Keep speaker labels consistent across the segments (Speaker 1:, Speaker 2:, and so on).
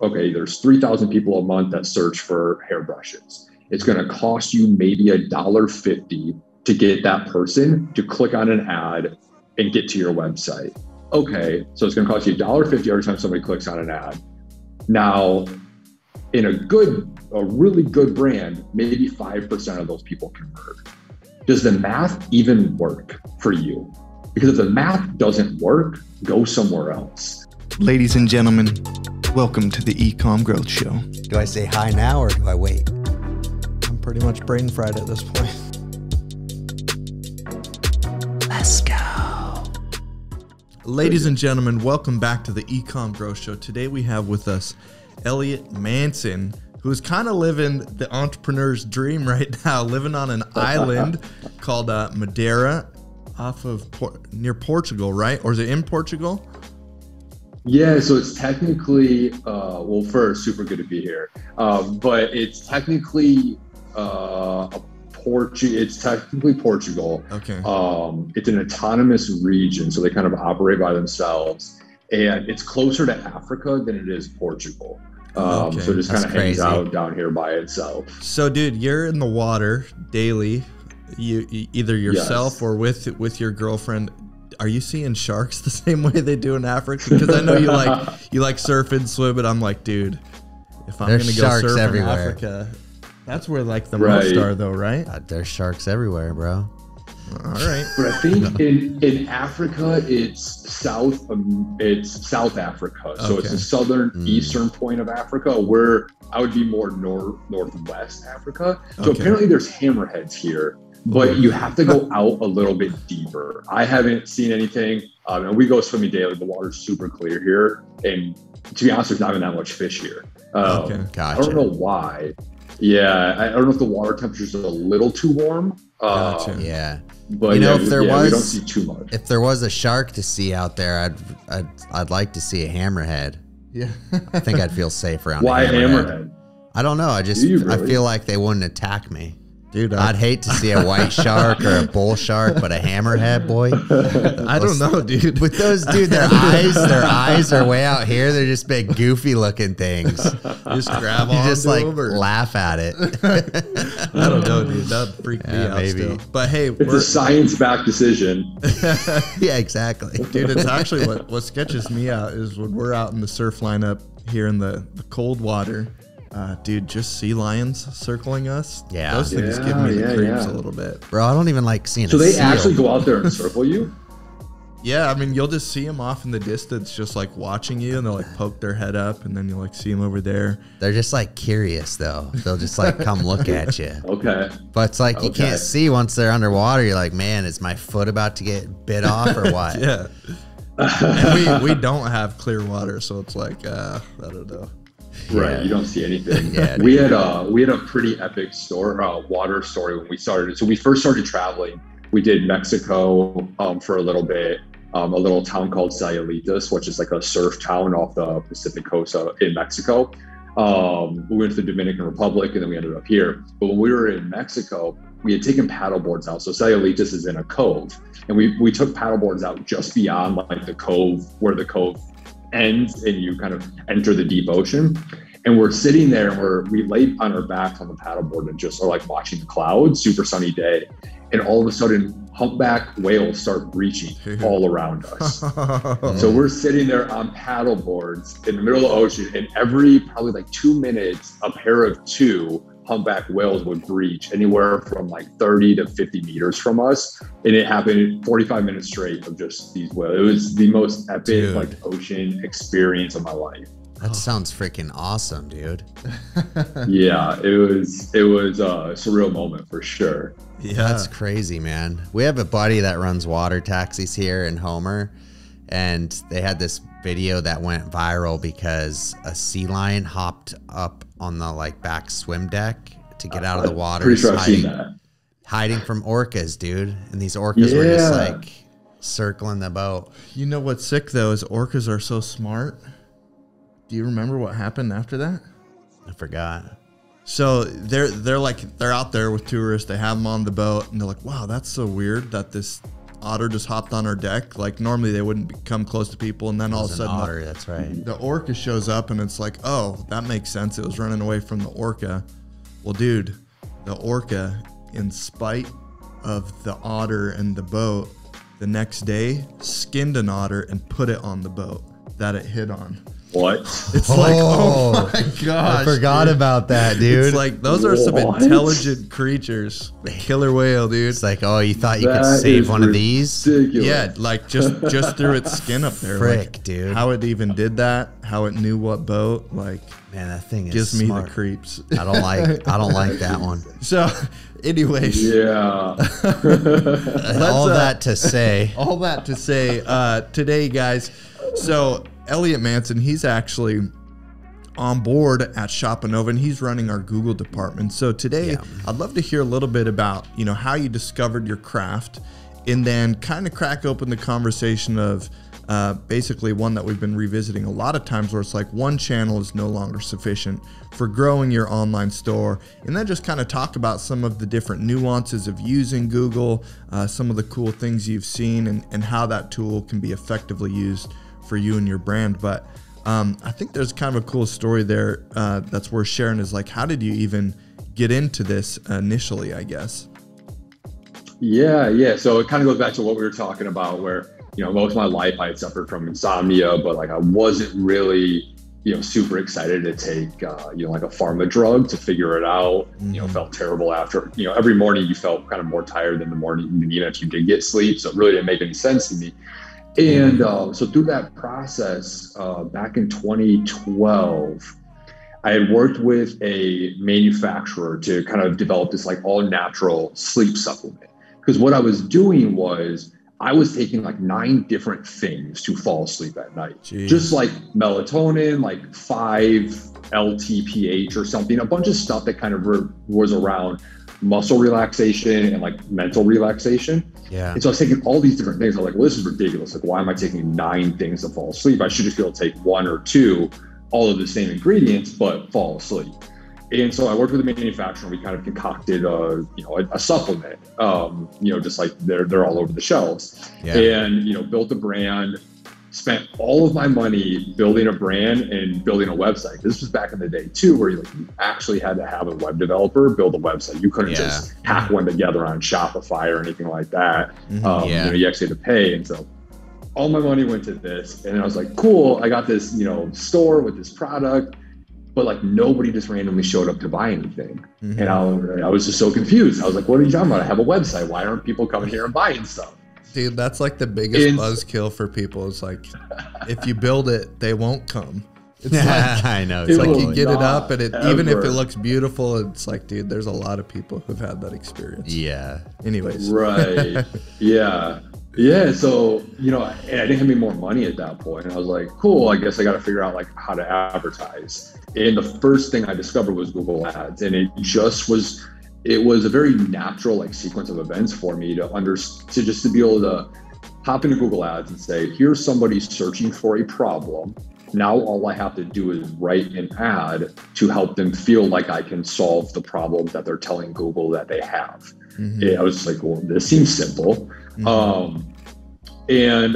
Speaker 1: okay, there's 3,000 people a month that search for hairbrushes. It's going to cost you maybe $1.50 to get that person to click on an ad and get to your website. Okay, so it's going to cost you $1.50 every time somebody clicks on an ad. Now, in a really good brand, maybe 5% of those people convert. Does the math even work for you? Because if the math doesn't work, go somewhere else.
Speaker 2: Ladies and gentlemen, welcome to the Ecom Growth Show.
Speaker 3: Do I say hi now or do I wait?
Speaker 4: I'm pretty much brain fried at this point.
Speaker 3: Let's go.
Speaker 2: Ladies and gentlemen, welcome back to the Ecom Growth Show. Today we have with us Elliot Manson, who's kind of living the entrepreneur's dream right now, living on an island called Madeira off of near Portugal, right? Or is it in Portugal?
Speaker 1: Yeah, so it's technically, well, first, super good to be here. But it's technically it's technically Portugal.
Speaker 2: Okay.
Speaker 1: It's an autonomous region, so they kind of operate by themselves. And it's closer to Africa than it is Portugal.
Speaker 2: Okay.
Speaker 1: So it just kind of hangs
Speaker 3: crazy.
Speaker 1: out down here by itself.
Speaker 2: So, dude, you're in the water daily. You either yourself
Speaker 1: Yes.
Speaker 2: or with your girlfriend. Are you seeing sharks the same way they do in Africa? Because I know you like surfing, swimming. I'm like, dude, if I'm
Speaker 3: There's
Speaker 2: gonna go
Speaker 3: sharks
Speaker 2: surf
Speaker 3: everywhere.
Speaker 2: in Africa, that's where like the
Speaker 1: Right.
Speaker 2: most are, though, right?
Speaker 3: There's sharks everywhere, bro.
Speaker 2: All right.
Speaker 1: But I think in Africa, it's South Africa. So it's
Speaker 2: Okay.
Speaker 1: the southern eastern point of Africa, where I would be more northwest Africa. So
Speaker 2: Okay.
Speaker 1: apparently there's hammerheads here, but you have to go out a little bit deeper. I haven't seen anything. And we go swimming daily. The water's super clear here. And to be honest, there's not even that much fish here.
Speaker 2: Okay.
Speaker 1: I
Speaker 3: Gotcha.
Speaker 1: don't know why. Yeah, I don't know if the water temperature's a little too warm.
Speaker 2: Gotcha.
Speaker 3: Yeah.
Speaker 1: But
Speaker 3: You know,
Speaker 1: yeah,
Speaker 3: if there
Speaker 1: we don't
Speaker 3: was-
Speaker 1: see too much.
Speaker 3: If there was a shark to see out there, I'd like to see a hammerhead.
Speaker 2: Yeah.
Speaker 3: I think I'd feel safe around
Speaker 1: Why
Speaker 3: a hammerhead.
Speaker 1: hammerhead?
Speaker 3: I don't know.
Speaker 1: Do you
Speaker 3: I
Speaker 1: really?
Speaker 3: feel like they wouldn't attack me.
Speaker 2: Dude,
Speaker 3: I'd hate to see a white shark or a bull shark, but a hammerhead, boy.
Speaker 2: I don't know, dude.
Speaker 3: With those, dude, their eyes are way out here. They're just big, goofy looking things.
Speaker 2: Just grab
Speaker 3: You
Speaker 2: on
Speaker 3: just
Speaker 2: to
Speaker 3: like
Speaker 2: them or-
Speaker 3: laugh at it.
Speaker 2: I don't know, dude. That'd freak me
Speaker 3: Yeah,
Speaker 2: out
Speaker 3: maybe.
Speaker 2: still. But hey,
Speaker 1: It's a science-backed decision.
Speaker 3: Yeah, exactly.
Speaker 2: dude, it's actually what sketches me out is when we're out in the surf lineup here in the cold water. Dude, just sea lions circling us.
Speaker 3: Yeah.
Speaker 2: Those things give me the
Speaker 1: Yeah,
Speaker 2: creeps
Speaker 1: yeah.
Speaker 2: a little bit.
Speaker 3: Bro, I don't even like seeing
Speaker 1: So
Speaker 3: a
Speaker 1: they
Speaker 3: seal.
Speaker 1: actually go out there and circle you?
Speaker 2: Yeah, I mean, you'll just see them off in the distance, just like watching you, and they'll like poke their head up, and then you like see them over there.
Speaker 3: They're just like curious, though. They'll just like come look at you.
Speaker 1: Okay.
Speaker 3: But it's like you
Speaker 1: Okay.
Speaker 3: can't see once they're underwater. You're like, man, is my foot about to get bit off or what?
Speaker 2: Yeah. And we don't have clear water, so it's like, I don't know.
Speaker 1: Right.
Speaker 3: Yeah.
Speaker 1: You don't see anything.
Speaker 3: Yeah,
Speaker 1: we had a pretty epic water story when we started. So we first started traveling. We did Mexico for a little bit, a little town called Sayulitas, which is like a surf town off the Pacific coast in Mexico. We went to the Dominican Republic and then we ended up here. But when we were in Mexico, we had taken paddle boards out. So Sayulitas is in a cove. And we took paddle boards out just beyond like the cove, where the cove ends and you kind of enter the deep ocean. And we're sitting there and we laid on our backs on the paddleboard and just are like watching the clouds, super sunny day. And all of a sudden, humpback whales start breaching all around us. So we're sitting there on paddle boards in the middle of the ocean, and every probably like 2 minutes, a pair of two humpback whales would breach anywhere from like 30 to 50 meters from us. And it happened 45 minutes straight of just these whales. It was the most epic
Speaker 2: Dude.
Speaker 1: like ocean experience of my life.
Speaker 3: That sounds freaking awesome, dude.
Speaker 1: Yeah, it was a surreal moment for sure.
Speaker 2: Yeah.
Speaker 3: That's crazy, man. We have a buddy that runs water taxis here in Homer, and they had this video that went viral because a sea lion hopped up on the like back swim deck to get out of the water.
Speaker 1: Pretty sure I've seen
Speaker 3: hiding,
Speaker 1: that.
Speaker 3: hiding from orcas, dude. And these orcas were just
Speaker 1: Yeah.
Speaker 3: like circling the boat.
Speaker 2: You know what's sick though is orcas are so smart. Do you remember what happened after that?
Speaker 3: I forgot.
Speaker 2: So they're out there with tourists. They have them on the boat, and they're like, "Wow, that's so weird that this otter just hopped on our deck. Like normally they wouldn't come close to people, and then all of a
Speaker 3: It was an
Speaker 2: sudden
Speaker 3: otter, that's right.
Speaker 2: the orca shows up, and it's like, oh, that makes sense. It was running away from the orca. Well, dude, the orca, in spite of the otter and the boat, the next day skinned an otter and put it on the boat that it hit on.
Speaker 1: What?
Speaker 2: It's like, oh my gosh,
Speaker 3: I forgot
Speaker 2: dude.
Speaker 3: about that, dude.
Speaker 2: It's like those are some
Speaker 1: What?
Speaker 2: intelligent creatures. The killer whale, dude.
Speaker 3: It's like, oh, you thought you could
Speaker 1: That
Speaker 3: save
Speaker 1: is
Speaker 3: one of these?
Speaker 1: ridiculous.
Speaker 2: Yeah, like just threw its skin up there.
Speaker 3: Frick,
Speaker 2: like,
Speaker 3: dude.
Speaker 2: How it even did that? How it knew what boat? Like,
Speaker 3: Man, that thing is
Speaker 2: gives me
Speaker 3: smart.
Speaker 2: the creeps.
Speaker 3: I don't like that one.
Speaker 2: So, anyways,
Speaker 1: Yeah.
Speaker 3: All that to say,
Speaker 2: all that to say, today, guys. So Elliot Manson, he's actually on board at Shopanova, and he's running our Google department. So today,
Speaker 3: Yeah.
Speaker 2: I'd love to hear a little bit about, you know, how you discovered your craft, and then kind of crack open the conversation of basically one that we've been revisiting a lot of times, where it's like one channel is no longer sufficient for growing your online store, and then just kind of talk about some of the different nuances of using Google, some of the cool things you've seen, and how that tool can be effectively used for you and your brand. But I think there's kind of a cool story there that's worth sharing, is like, how did you even get into this initially, I guess?
Speaker 1: Yeah. So it kind of goes back to what we were talking about, where, you know, most of my life I had suffered from insomnia, but like I wasn't really, you know, super excited to take, you know, like a pharma drug to figure it out. You know, felt terrible after, you know, every morning you felt kind of more tired than the morning, even if you did get sleep. So it really didn't make any sense to me. And so through that process, back in 2012, I had worked with a manufacturer to kind of develop this like all natural sleep supplement. Because what I was doing was I was taking like 9 different things to fall asleep at night.
Speaker 2: Jeez.
Speaker 1: Just like melatonin, like 5-LTPH or something, a bunch of stuff that kind of was around muscle relaxation and like mental relaxation.
Speaker 3: yeah,
Speaker 1: And so I was taking all these different things. I was like, well, this is ridiculous. Like, why am I taking 9 things to fall asleep? I should just be able to take 1 or 2, all of the same ingredients, but fall asleep. And so I worked with a manufacturer. We kind of concocted a supplement, you know, just like they're all over the shelves.
Speaker 3: Yeah.
Speaker 1: And, you know, built a brand, spent all of my money building a brand and building a website. This was back in the day too, where you actually had to have a web developer build a website. You couldn't just hack one together on Shopify or anything like that. You know, you actually had to pay. And so all my money went to this. And I was like, cool, I got this, you know, store with this product, but like nobody just randomly showed up to buy anything. And I was just so confused. I was like, what are you talking about? I have a website. Why aren't people coming here and buying stuff?
Speaker 2: Dude, that's like the biggest buzzkill for people. It's like, if you build it, they won't come. It's like,
Speaker 3: I know.
Speaker 2: it's like
Speaker 1: will
Speaker 2: you get it up, and even if
Speaker 1: ever.
Speaker 2: it looks beautiful, it's like, dude, there's a lot of people who've had that experience.
Speaker 3: Yeah.
Speaker 2: Anyways.
Speaker 1: Right. Yeah. So, you know, and I didn't have any more money at that point. And I was like, cool, I guess I got to figure out like how to advertise. And the first thing I discovered was Google Ads. And it was a very natural like sequence of events for me to be able to hop into Google Ads and say, here's somebody searching for a problem. Now all I have to do is write an ad to help them feel like I can solve the problem that they're telling Google that they have. I was just like, well, this seems simple. And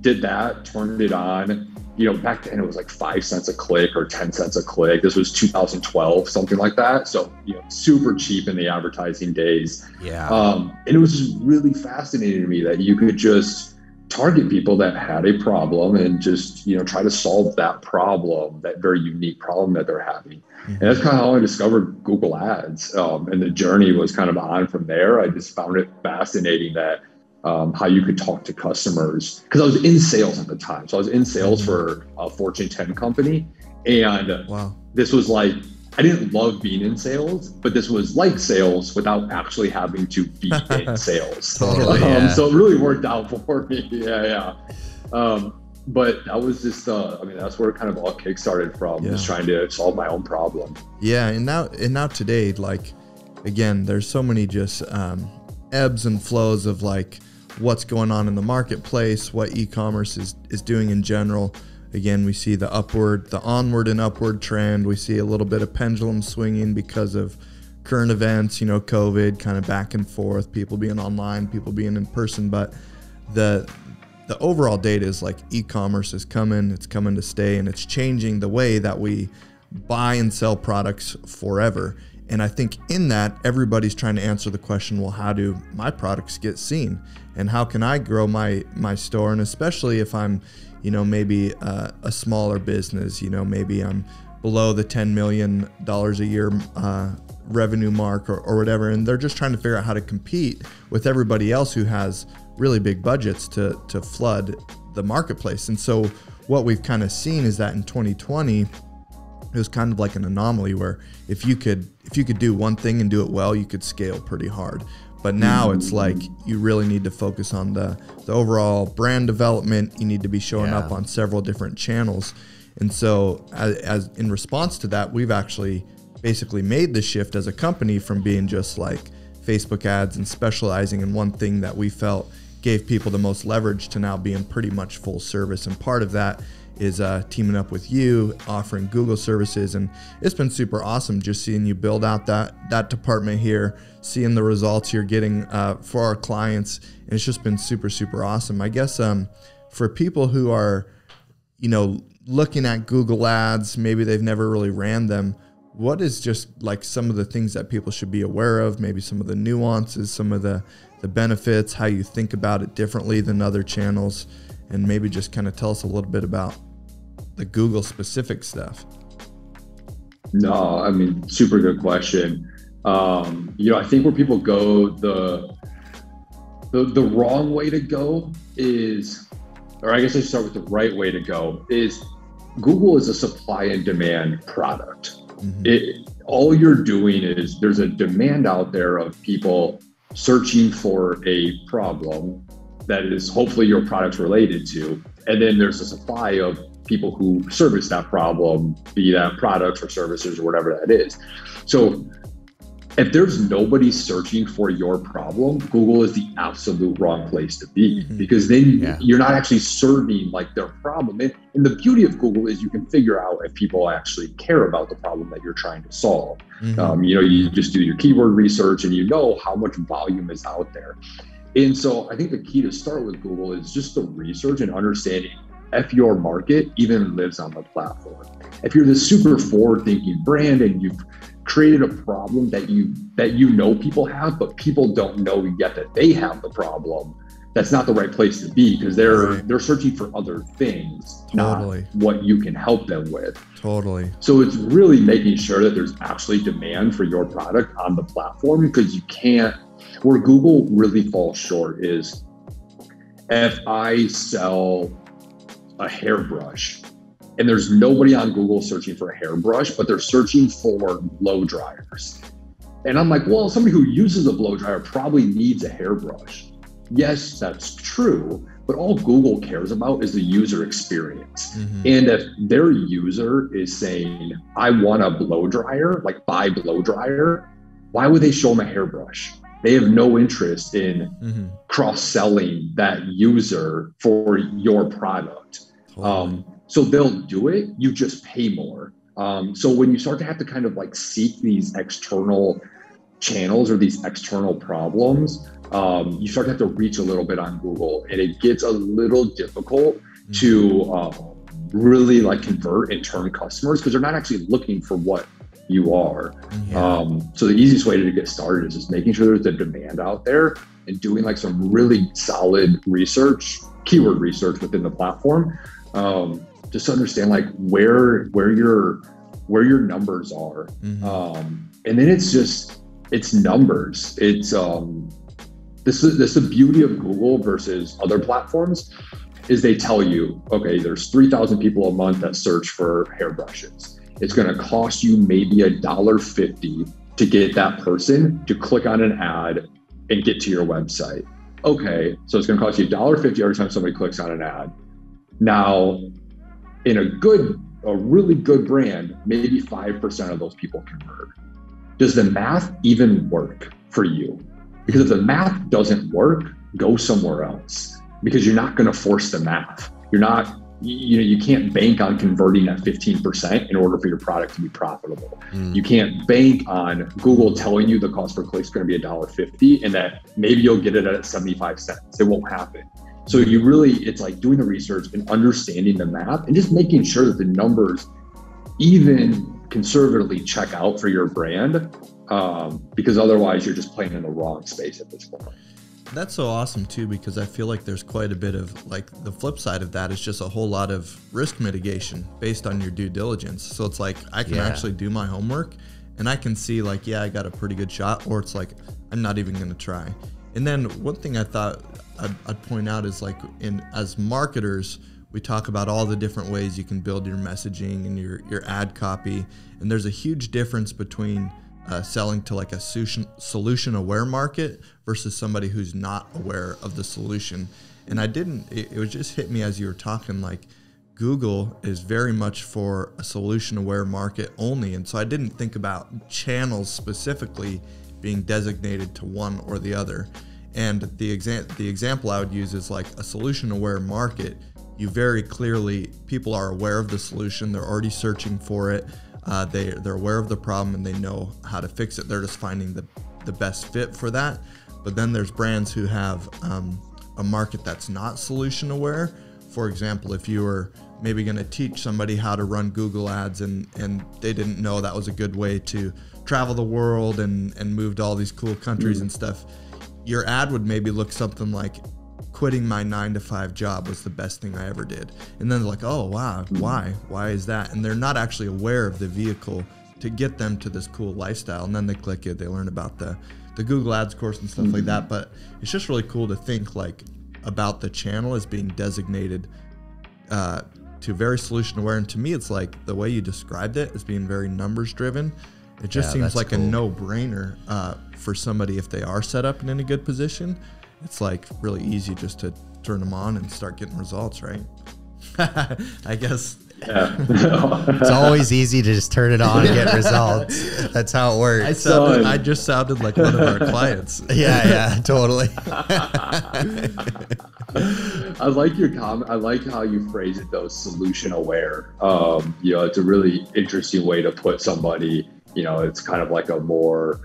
Speaker 1: did that, turned it on. You know, back then it was like 5 cents a click or 10 cents a click. This was 2012, something like that. So, you know, super cheap in the advertising days.
Speaker 3: Yeah.
Speaker 1: And it was just really fascinating to me that you could just target people that had a problem and just, you know, try to solve that problem, that very unique problem that they're having. And that's kind of how I discovered Google Ads. And the journey was kind of on from there. I just found it fascinating that how you could talk to customers, because I was in sales at the time. So I was in sales for a Fortune 10 company. And this was like, I didn't love being in sales, but this was like sales without actually having to be in sales.
Speaker 3: Totally,
Speaker 1: So it really worked out for me. But that was just, that's where it kind of all kickstarted from, just trying to solve my own problem.
Speaker 2: Yeah, and now today, like, again, there's so many just ebbs and flows of like what's going on in the marketplace, what e-commerce is doing in general. Again, we see the onward and upward trend. We see a little bit of pendulum swinging because of current events, you know, COVID, kind of back and forth, people being online, people being in person. But the overall data is like e-commerce is coming, it's coming to stay, and it's changing the way that we buy and sell products forever. And I think in that, everybody's trying to answer the question, well, how do my products get seen? And how can I grow my store? And especially if I'm, maybe a smaller business, maybe I'm below the $10 million a year revenue mark or whatever. And they're just trying to figure out how to compete with everybody else who has really big budgets to flood the marketplace. And so what we've kind of seen is that in 2020, it was kind of like an anomaly where if you could do one thing and do it well, you could scale pretty hard. But now it's like you really need to focus on the overall brand development. You need to be showing up on several different channels. And so as in response to that, we've actually basically made the shift as a company from being just like Facebook ads and specializing in one thing that we felt gave people the most leverage to now being pretty much full service. And part of that is teaming up with you, offering Google services. And it's been super awesome just seeing you build out that department here, seeing the results you're getting for our clients. And it's just been super, super awesome. I guess for people who are, looking at Google ads, maybe they've never really ran them, what is just like some of the things that people should be aware of, maybe some of the nuances, some of the benefits, how you think about it differently than other channels, and maybe just kind of tell us a little bit about the Google specific stuff.
Speaker 1: No, I mean, super good question. I think where people go the wrong way to go is, or I guess I should start with the right way to go, is Google is a supply and demand product. All you're doing is there's a demand out there of people searching for a problem that is hopefully your product's related to. And then there's a supply of people who service that problem, be that products or services or whatever that is. So if there's nobody searching for your problem, Google is the absolute wrong place to be, because then you're not actually serving like their problem. And the beauty of Google is you can figure out if people actually care about the problem that you're trying to solve. You just do your keyword research and you know how much volume is out there. And so I think the key to start with Google is just the research and understanding if your market even lives on the platform. If you're this super forward-thinking brand and you've created a problem that you know people have, but people don't know yet that they have the problem, that's not the right place to be, because they're searching for other things, not what you can help them with. So it's really making sure that there's actually demand for your product on the platform, because you can't, where Google really falls short is if I sell a hairbrush and there's nobody on Google searching for a hairbrush, but they're searching for blow dryers. And I'm like, well, somebody who uses a blow dryer probably needs a hairbrush. Yes, that's true, but all Google cares about is the user experience. And if their user is saying, I want a blow dryer, like buy blow dryer, why would they show them a hairbrush? They have no interest in cross-selling that user for your product. So they'll do it, you just pay more. So when you start to have to kind of like seek these external channels or these external problems, you start to have to reach a little bit on Google, and it gets a little difficult to really like convert and turn customers, because they're not actually looking for what you are. So the easiest way to get started is just making sure there's a demand out there and doing like some really solid research, keyword research within the platform, just to understand like where your numbers are. And then it's numbers. It's this is the beauty of Google versus other platforms, is they tell you, okay, there's 3,000 people a month that search for hairbrushes. It's going to cost you maybe $1.50 to get that person to click on an ad and get to your website. Okay, so it's going to cost you $1.50 every time somebody clicks on an ad. Now, in a really good brand, maybe 5% of those people convert. Does the math even work for you? Because if the math doesn't work, go somewhere else, because you're not going to force the math. You can't bank on converting that 15% in order for your product to be profitable. You can't bank on Google telling you the cost per click is going to be $1.50 and that maybe you'll get it at 75 cents. It won't happen. So you really, it's like doing the research and understanding the map and just making sure that the numbers even conservatively check out for your brand, because otherwise you're just playing in the wrong space at this point.
Speaker 2: That's so awesome too, because I feel like there's quite a bit of, like, the flip side of that is just a whole lot of risk mitigation based on your due diligence. So it's like I can actually do my homework and I can see like, yeah, I got a pretty good shot, or it's like I'm not even going to try. And then one thing I thought I'd point out is, like, as marketers, we talk about all the different ways you can build your messaging and your ad copy, and there's a huge difference between selling to like a solution aware market versus somebody who's not aware of the solution. And it was just hit me as you were talking, like, Google is very much for a solution aware market only. And so I didn't think about channels specifically being designated to one or the other. And the example I would use is like a solution aware market. You very clearly, people are aware of the solution. They're already searching for it. They're aware of the problem and they know how to fix it. They're just finding the best fit for that. But then there's brands who have a market that's not solution aware. For example, if you were maybe going to teach somebody how to run Google ads and they didn't know that was a good way to travel the world and move to all these cool countries and stuff, your ad would maybe look something like, quitting my 9-to-5 job was the best thing I ever did. And then they're like, oh, wow, why is that? And they're not actually aware of the vehicle to get them to this cool lifestyle. And then they click it, they learn about the Google Ads course and stuff like that. But it's just really cool to think like about the channel as being designated to very solution aware. And to me, it's like the way you described it as being very numbers driven. It just seems like a no-brainer for somebody if they are set up and in a good position. It's like really easy just to turn them on and start getting results, right? I guess. Yeah.
Speaker 3: It's always easy to just turn it on and get results. That's how it works.
Speaker 2: I just sounded like one of our clients.
Speaker 3: Yeah, totally.
Speaker 1: I like your comment. I like how you phrase it though, solution aware. It's a really interesting way to put somebody. It's kind of like a more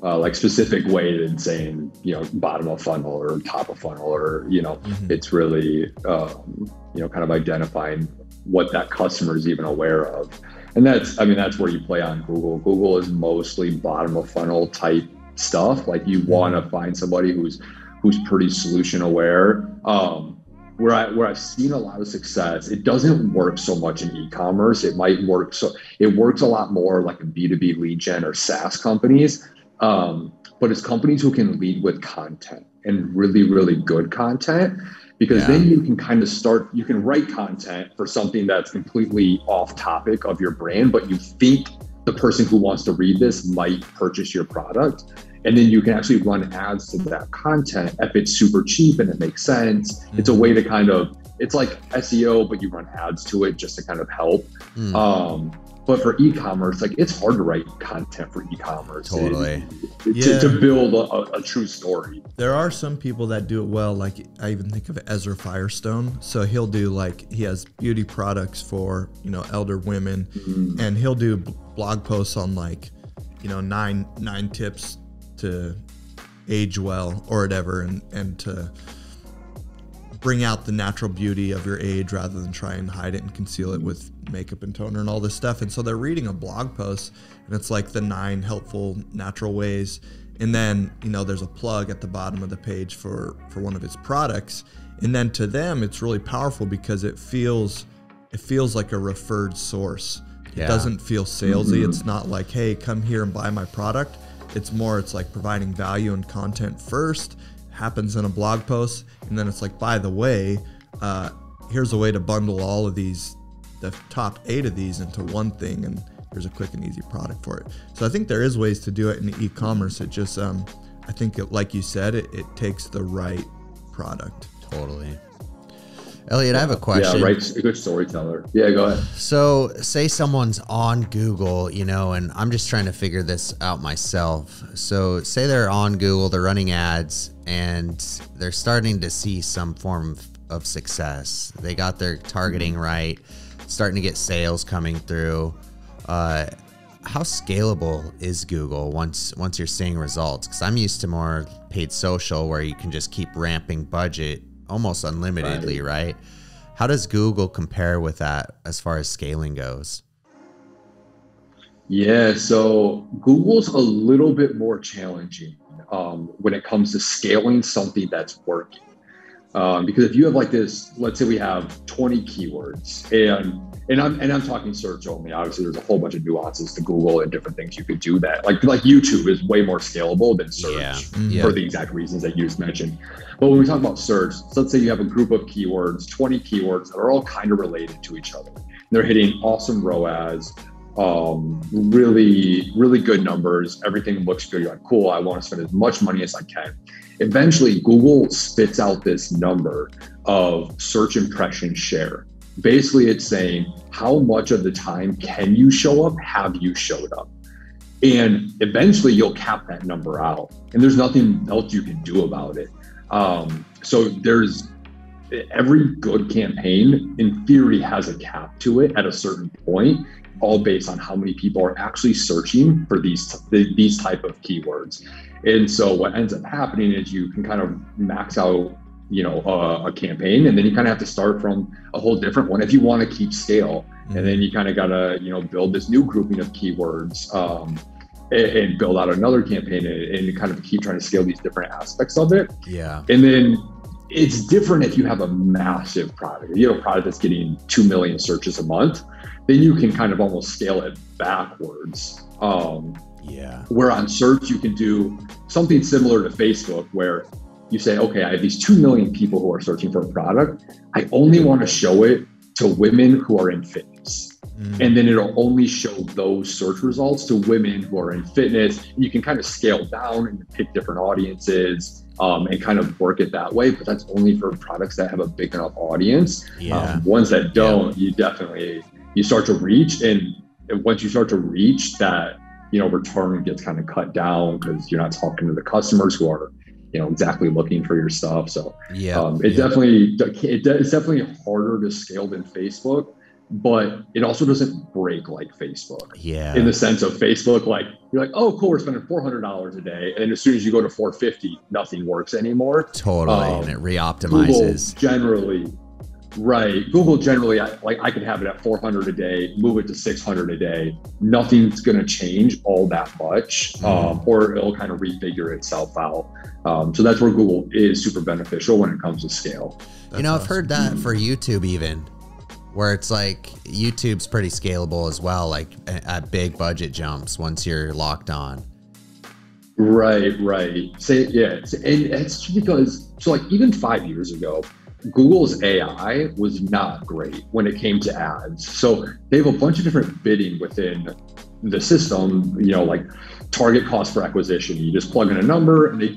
Speaker 1: like specific way than saying, bottom of funnel or top of funnel, or, it's really, kind of identifying what that customer is even aware of. And that's where you play on Google. Google is mostly bottom of funnel type stuff. Like you want to find somebody who's pretty solution aware. Where I've seen a lot of success, it doesn't work so much in e-commerce. It works a lot more like a B2B lead gen or SaaS companies. But it's companies who can lead with content and really, really good content, because then you can kind of you can write content for something that's completely off topic of your brand, but you think the person who wants to read this might purchase your product. And then you can actually run ads to that content if it's super cheap and it makes sense. It's a way to it's like SEO, but you run ads to it just to kind of help. But for e-commerce, like it's hard to write content for e-commerce.
Speaker 3: Totally.
Speaker 1: To build a true story.
Speaker 2: There are some people that do it well. Like I even think of Ezra Firestone. So he'll do he has beauty products for, elder women, and he'll do blog posts on nine tips to age well or whatever, and to bring out the natural beauty of your age rather than try and hide it and conceal it with makeup and toner and all this stuff. And so they're reading a blog post and it's like the 9 helpful natural ways. And then, there's a plug at the bottom of the page for one of his products. And then to them, it's really powerful because it feels like a referred source. It doesn't feel salesy. It's not like, hey, come here and buy my product. It's like providing value and content first, happens in a blog post, and then it's like, by the way, here's a way to bundle all of these, the top 8 of these into one thing, and here's a quick and easy product for it. So I think there is ways to do it in e-commerce. It just, I think like you said, it takes the right product.
Speaker 3: Totally. Elliot, I have a question.
Speaker 1: Yeah, right. A good storyteller. Yeah, go ahead.
Speaker 3: So say someone's on Google, and I'm just trying to figure this out myself. So say they're on Google, they're running ads, and they're starting to see some form of success. They got their targeting right, starting to get sales coming through. how scalable is Google once you're seeing results? Because I'm used to more paid social where you can just keep ramping budget almost unlimitedly, right? How does Google compare with that as far as scaling goes?
Speaker 1: Yeah, so Google's a little bit more challenging when it comes to scaling something that's working. Because if you have like this, let's say we have 20 keywords, and I'm talking search only. Obviously, there's a whole bunch of nuances to Google and different things you could do that. Like YouTube is way more scalable than search for the exact reasons that you just mentioned. But when we talk about search, so let's say you have a group of keywords, 20 keywords that are all kind of related to each other. They're hitting awesome ROAS, really, really good numbers. Everything looks good. You're like, cool, I want to spend as much money as I can. Eventually, Google spits out this number of search impression share. Basically, it's saying how much of the time can you show up, have you showed up? And eventually you'll cap that number out and there's nothing else you can do about it. So there's every good campaign in theory has a cap to it at a certain point, all based on how many people are actually searching for these type of keywords. And so what ends up happening is you can kind of max out, a campaign, and then you kind of have to start from a whole different one if you want to keep scale. And then you kind of got to, build this new grouping of keywords and build out another campaign and kind of keep trying to scale these different aspects of it.
Speaker 3: Yeah.
Speaker 1: And then it's different if you have a massive product. If you have a product that's getting 2 million searches a month, then you can kind of almost scale it backwards. Where on search, you can do something similar to Facebook where you say, okay, I have these 2 million people who are searching for a product. I only want to show it to women who are in fitness. And then it'll only show those search results to women who are in fitness. You can kind of scale down and pick different audiences and kind of work it that way. But that's only for products that have a big enough audience. Ones that don't, you start to reach. And once you start to reach that, return gets kind of cut down because you're not talking to the customers who are exactly looking for your stuff. So it's definitely harder to scale than Facebook, but it also doesn't break like Facebook. In the sense of Facebook, like you're like, oh, cool, we're spending $400 a day, and as soon as you go to $450, nothing works anymore.
Speaker 3: And it reoptimizes.
Speaker 1: Google generally, I could have it at 400 a day, move it to 600 a day. Nothing's going to change all that much, or it'll kind of refigure itself out. So that's where Google is super beneficial when it comes to scale.
Speaker 3: I've heard that for YouTube even, where it's like YouTube's pretty scalable as well, like at big budget jumps once you're locked on.
Speaker 1: Right. And it's because, so like even 5 years ago, Google's AI was not great when it came to ads. So they have a bunch of different bidding within the system, like target cost per acquisition. You just plug in a number and they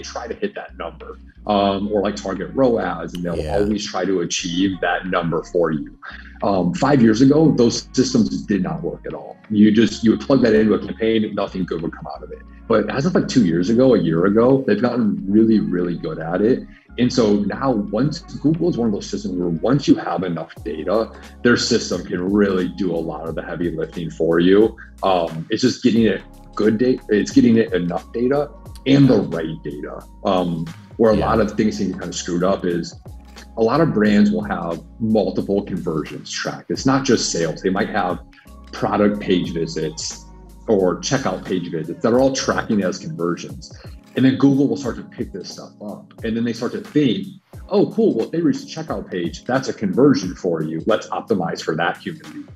Speaker 1: try to hit that number, or like target ROAS, and they'll always try to achieve that number for you. 5 years ago, those systems did not work at all. You would plug that into a campaign, nothing good would come out of it. But as of like 2 years ago, a year ago, they've gotten really, really good at it. And so now Google is one of those systems where once you have enough data, their system can really do a lot of the heavy lifting for you. It's just getting it good data. It's getting it enough data and the right data. Where a lot of things can get kind of screwed up is a lot of brands will have multiple conversions tracked. It's not just sales. They might have product page visits or checkout page visits that are all tracking as conversions. And then Google will start to pick this stuff up. And then they start to think, oh, cool, well, if they reach the checkout page, that's a conversion for you. Let's optimize for that human being.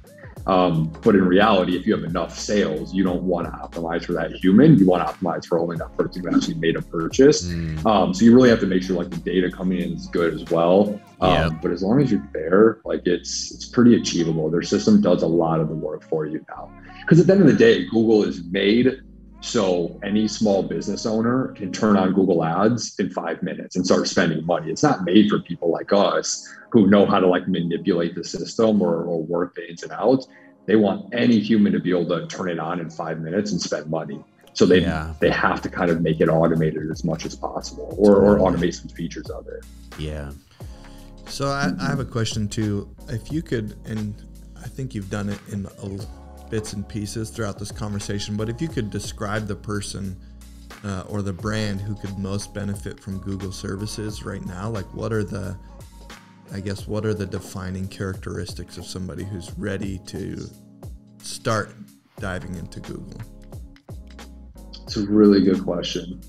Speaker 1: But in reality, if you have enough sales, you don't want to optimize for that human. You want to optimize for only that person who actually made a purchase. So you really have to make sure like the data coming in is good as well. But as long as you're there, like it's pretty achievable. Their system does a lot of the work for you now. Because at the end of the day, Google is made so any small business owner can turn on Google Ads in 5 minutes and start spending money. It's not made for people like us who know how to like manipulate the system or work the ins and outs. They want any human to be able to turn it on in 5 minutes and spend money. So they have to kind of make it automated as much as possible, or automate some features of it.
Speaker 2: So I have a question too. If you could, and I think you've done it in bits and pieces throughout this conversation, but if you could describe the person or the brand who could most benefit from Google services right now, like what are the defining characteristics of somebody who's ready to start diving into Google?
Speaker 1: It's a really good question.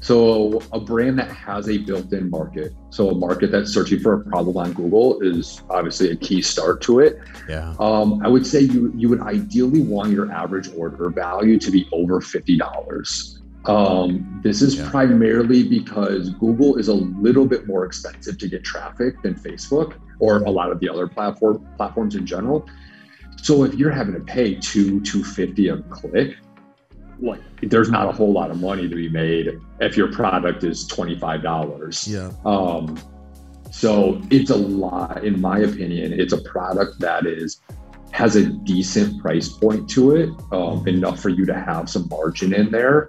Speaker 1: So a brand that has a built-in market, so a market that's searching for a problem on Google is obviously a key start to it.
Speaker 3: Yeah.
Speaker 1: I would say you would ideally want your average order value to be over $50. This is primarily because Google is a little bit more expensive to get traffic than Facebook or a lot of the other platforms in general. So if you're having to pay $2.50 a click, like there's not a whole lot of money to be made if your product is $25.
Speaker 2: Yeah.
Speaker 1: So it's a lot, in my opinion. It's a product that has a decent price point to it, enough for you to have some margin in there.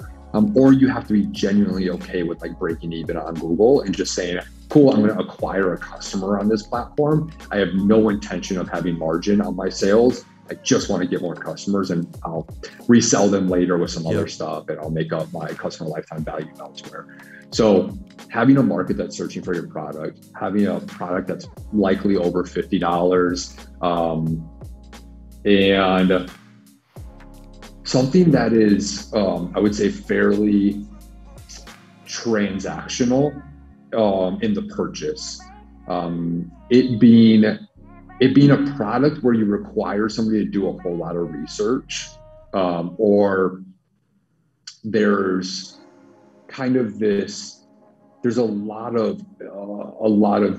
Speaker 1: Or you have to be genuinely okay with like breaking even on Google and just saying, cool, I'm going to acquire a customer on this platform. I have no intention of having margin on my sales. I just want to get more customers and I'll resell them later with some other stuff and I'll make up my customer lifetime value elsewhere. So having a market that's searching for your product, having a product that's likely over $50, and something that is, I would say, fairly transactional in the purchase. It being a product where you require somebody to do a whole lot of research, or there's kind of there's a lot of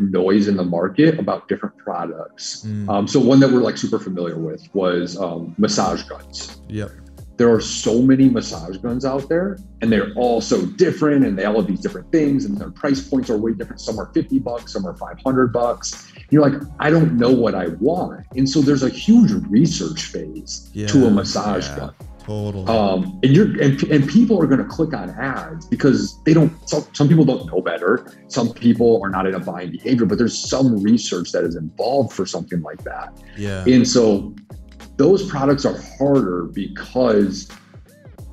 Speaker 1: noise in the market about different products. So one that we're like super familiar with was massage guns.
Speaker 2: Yep.
Speaker 1: There are so many massage guns out there and they're all so different and they all have these different things and their price points are way different. Some are $50, some are $500. You're like, I don't know what I want. And so there's a huge research phase to a massage gun.
Speaker 2: Totally.
Speaker 1: And people are going to click on ads because they don't, some people don't know better. Some people are not in a buying behavior, but there's some research that is involved for something like that.
Speaker 2: Yeah.
Speaker 1: And so those products are harder because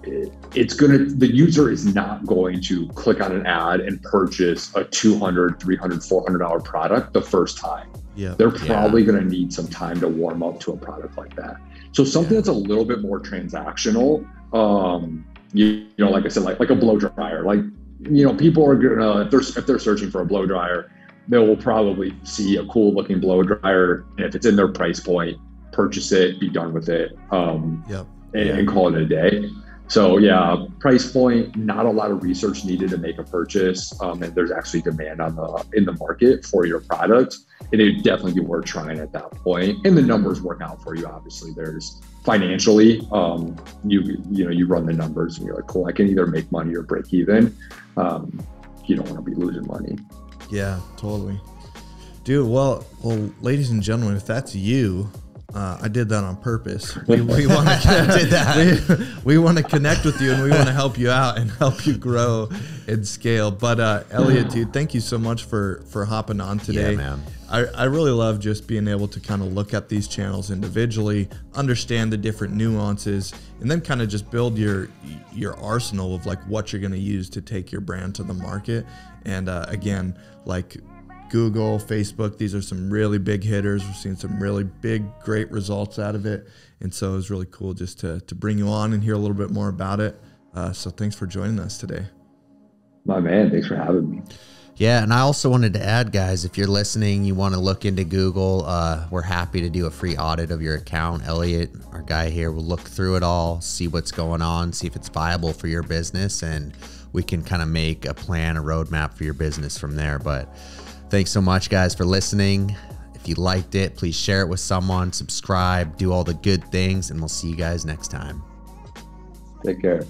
Speaker 1: the user is not going to click on an ad and purchase a $200, $300, $400 product the first time.
Speaker 2: Yeah.
Speaker 1: They're probably going to need some time to warm up to a product like that. So something that's a little bit more transactional, like I said, like a blow dryer, people are gonna, if they're searching for a blow dryer, they will probably see a cool looking blow dryer. And if it's in their price point, purchase it, be done with it, and call it a day. So price point, not a lot of research needed to make a purchase, and there's actually demand in the market for your product. And it'd definitely be worth trying at that point. And the numbers work out for you. Obviously, there's financially, you run the numbers and you're like, cool, I can either make money or break even. You don't want to be losing money.
Speaker 2: Yeah, totally. Dude, well, ladies and gentlemen, if that's you, I did that on purpose. We want to we want to connect with you and we want to help you out and help you grow and scale. But Elliot, dude, thank you so much for hopping on today.
Speaker 3: Yeah, man.
Speaker 2: I really love just being able to kind of look at these channels individually, understand the different nuances, and then kind of just build your arsenal of like what you're going to use to take your brand to the market. And again, like Google, Facebook, these are some really big hitters. We've seen some really big, great results out of it. And so it was really cool just to bring you on and hear a little bit more about it. So thanks for joining us today. My man, thanks for having me.
Speaker 3: Yeah, and I also wanted to add, guys, if you're listening, you want to look into Google, we're happy to do a free audit of your account. Elliot, our guy here, will look through it all, see what's going on, see if it's viable for your business, and we can kind of make a plan, a roadmap for your business from there. But thanks so much, guys, for listening. If you liked it, please share it with someone, subscribe, do all the good things, and we'll see you guys next time.
Speaker 1: Take care.